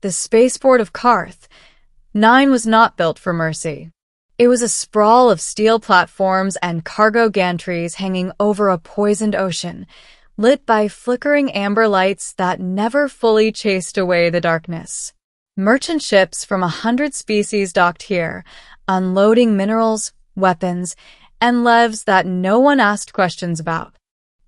the spaceport of Karth. 9 was not built for mercy. It was a sprawl of steel platforms and cargo gantries hanging over a poisoned ocean, lit by flickering amber lights that never fully chased away the darkness. Merchant ships from 100 species docked here, unloading minerals, weapons, and levs that no one asked questions about.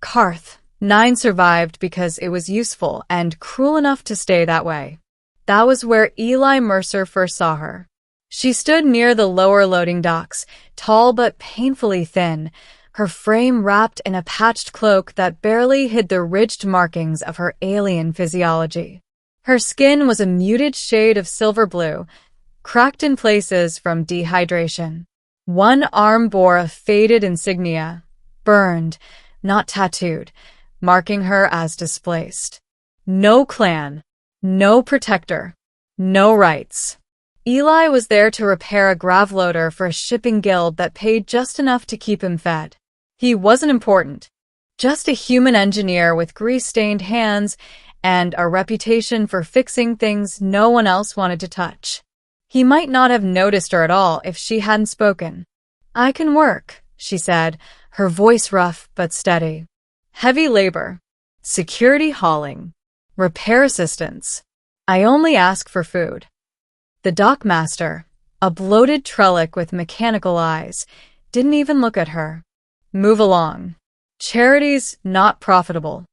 Karth. 9 survived because it was useful and cruel enough to stay that way. That was where Eli Mercer first saw her. She stood near the lower loading docks, tall but painfully thin, her frame wrapped in a patched cloak that barely hid the ridged markings of her alien physiology. Her skin was a muted shade of silver blue, cracked in places from dehydration. One arm bore a faded insignia, burned, not tattooed, marking her as displaced. No clan, no protector, no rights. Eli was there to repair a gravloader for a shipping guild that paid just enough to keep him fed. He wasn't important, just a human engineer with grease-stained hands and a reputation for fixing things no one else wanted to touch. He might not have noticed her at all if she hadn't spoken. "I can work," she said, her voice rough but steady. "Heavy labor, security hauling, repair assistance. I only ask for food." The dockmaster, a bloated Trellick with mechanical eyes, didn't even look at her. "Move along. Charity's not profitable."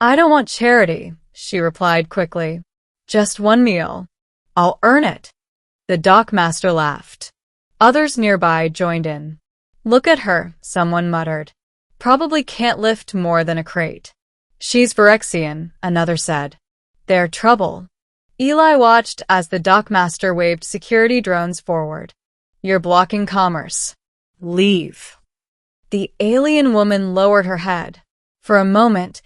"I don't want charity," she replied quickly. "Just one meal. I'll earn it." The dockmaster laughed. Others nearby joined in. "Look at her," someone muttered. "Probably can't lift more than a crate." "She's Phyrexian," another said. "They're trouble." Eli watched as the dockmaster waved security drones forward. "You're blocking commerce. Leave." The alien woman lowered her head. For a moment,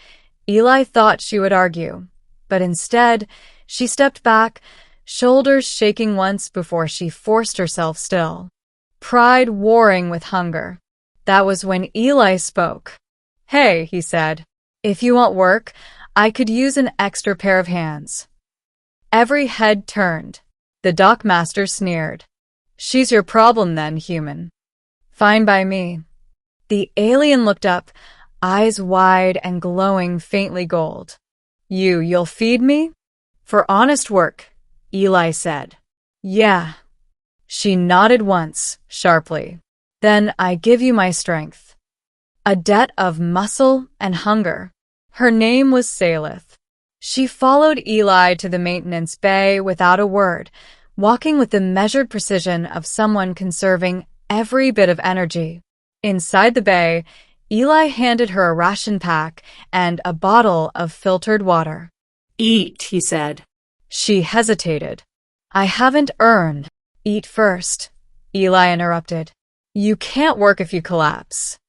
Eli thought she would argue, but instead, she stepped back, shoulders shaking once before she forced herself still. Pride warring with hunger. That was when Eli spoke. "Hey," he said, "if you want work, I could use an extra pair of hands." Every head turned. The dockmaster sneered. "She's your problem then, human." "Fine by me." The alien looked up, eyes wide and glowing faintly gold. You'll feed me?" "For honest work," Eli said. "Yeah." She nodded once, sharply. "Then I give you my strength." A debt of muscle and hunger. Her name was Salith. She followed Eli to the maintenance bay without a word, walking with the measured precision of someone conserving every bit of energy. Inside the bay, Eli handed her a ration pack and a bottle of filtered water. "Eat," he said. She hesitated. "I haven't earned." "Eat first," Eli interrupted. "You can't work if you collapse."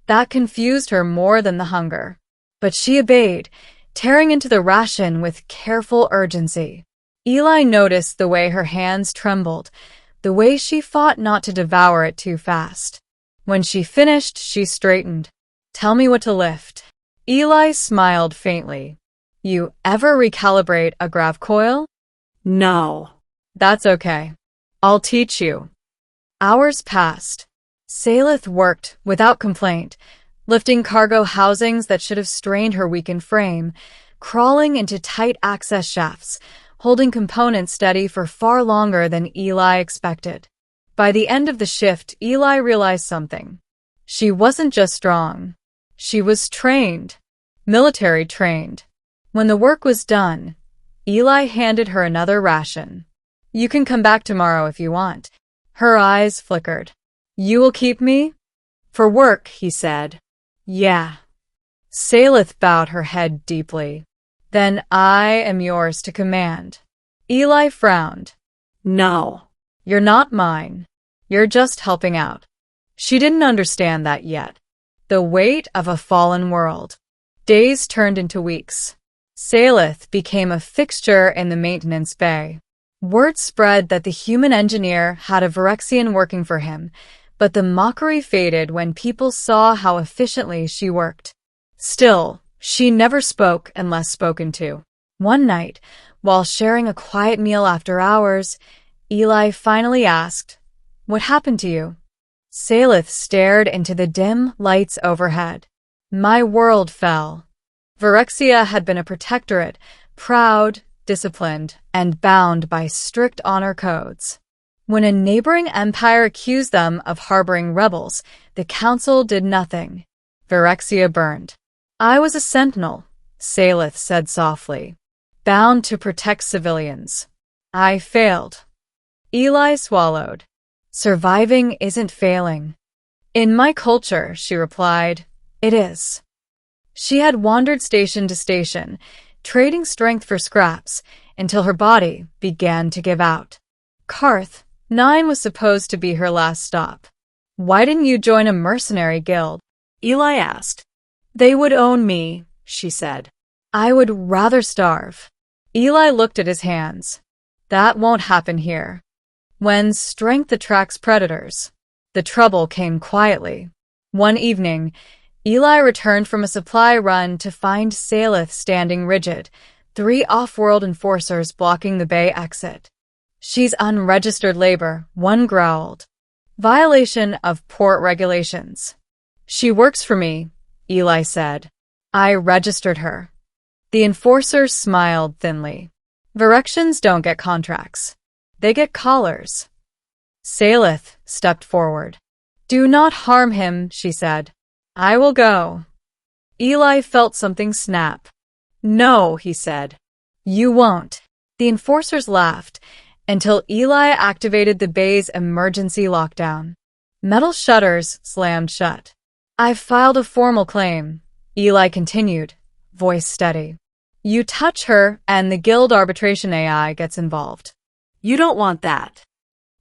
That confused her more than the hunger. But she obeyed, tearing into the ration with careful urgency. Eli noticed the way her hands trembled, the way she fought not to devour it too fast. When she finished, she straightened. "Tell me what to lift." Eli smiled faintly. "You ever recalibrate a grav coil?" "No." "That's okay. I'll teach you." Hours passed. Salith worked without complaint, lifting cargo housings that should have strained her weakened frame, crawling into tight access shafts, holding components steady for far longer than Eli expected. By the end of the shift, Eli realized something. She wasn't just strong. She was trained. Military trained. When the work was done, Eli handed her another ration. "You can come back tomorrow if you want." Her eyes flickered. "You will keep me?" "For work," he said. "Yeah." Salith bowed her head deeply. "Then I am yours to command." Eli frowned. "No. You're not mine. You're just helping out." She didn't understand that yet. The weight of a fallen world. Days turned into weeks. Salith became a fixture in the maintenance bay. Word spread that the human engineer had a Phyrexian working for him, but the mockery faded when people saw how efficiently she worked. Still, she never spoke unless spoken to. One night, While sharing a quiet meal after hours, Eli finally asked, "What happened to you?" Salith stared into the dim lights overhead. "My world fell." Phyrexia had been a protectorate, proud, disciplined, and bound by strict honor codes. When a neighboring empire accused them of harboring rebels, the council did nothing. Phyrexia burned. "I was a sentinel," Salith said softly, "bound to protect civilians. I failed." Eli swallowed. "Surviving isn't failing." "In my culture," she replied, "it is." She had wandered station to station, trading strength for scraps, until her body began to give out. Karth, 9 was supposed to be her last stop. "Why didn't you join a mercenary guild?" Eli asked. "They would own me," she said. "I would rather starve." Eli looked at his hands. "That won't happen here." When strength attracts predators, the trouble came quietly. One evening, Eli returned from a supply run to find Salith standing rigid, 3 off-world enforcers blocking the bay exit. "She's unregistered labor," one growled. "Violation of port regulations." "She works for me," Eli said. "I registered her." The enforcers smiled thinly. "Virections don't get contracts. They get collars." Salith stepped forward. "Do not harm him," she said. "I will go." Eli felt something snap. "No," he said. "You won't." The enforcers laughed until Eli activated the bay's emergency lockdown. Metal shutters slammed shut. "I've filed a formal claim," Eli continued, voice steady. "You touch her and the guild arbitration AI gets involved." "You don't want that."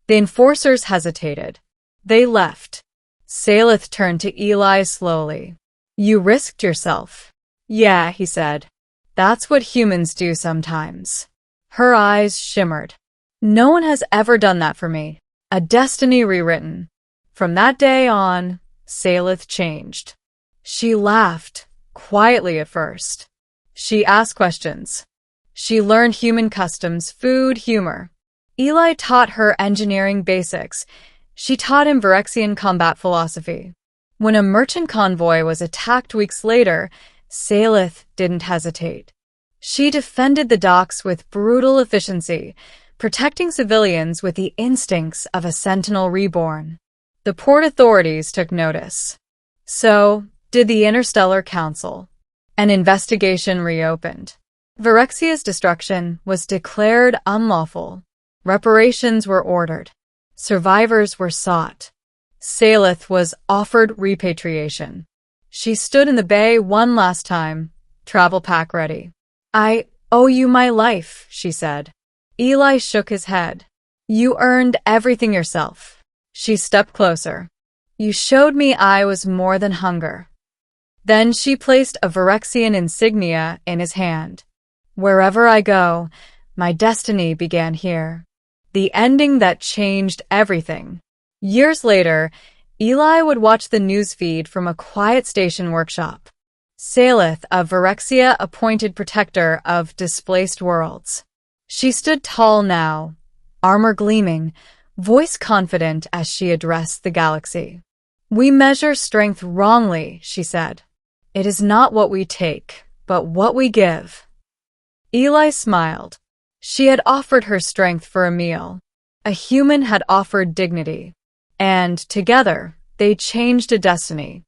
The enforcers hesitated. They left. Salith turned to Eli slowly. "You risked yourself." "Yeah," he said. "That's what humans do sometimes." Her eyes shimmered. "No one has ever done that for me. A destiny rewritten." From that day on, Salith changed. She laughed, quietly at first. She asked questions. She learned human customs, food, humor. Eli taught her engineering basics. She taught him Virexian combat philosophy. When a merchant convoy was attacked weeks later, Salith didn't hesitate. She defended the docks with brutal efficiency, protecting civilians with the instincts of a sentinel reborn. The port authorities took notice. So did the Interstellar Council. An investigation reopened. Virexia's destruction was declared unlawful. Reparations were ordered. Survivors were sought. Salith was offered repatriation. She stood in the bay one last time, travel pack ready. "I owe you my life," she said. Eli shook his head. "You earned everything yourself." She stepped closer. "You showed me I was more than hunger." Then she placed a Virexian insignia in his hand. "Wherever I go, my destiny began here." The ending that changed everything. Years later, Eli would watch the newsfeed from a quiet station workshop. Salith, a Virexia appointed protector of displaced worlds. She stood tall now, armor gleaming, voice confident as she addressed the galaxy. "We measure strength wrongly," she said. "It is not what we take, but what we give." Eli smiled. She had offered her strength for a meal. A human had offered dignity. And together, they changed a destiny.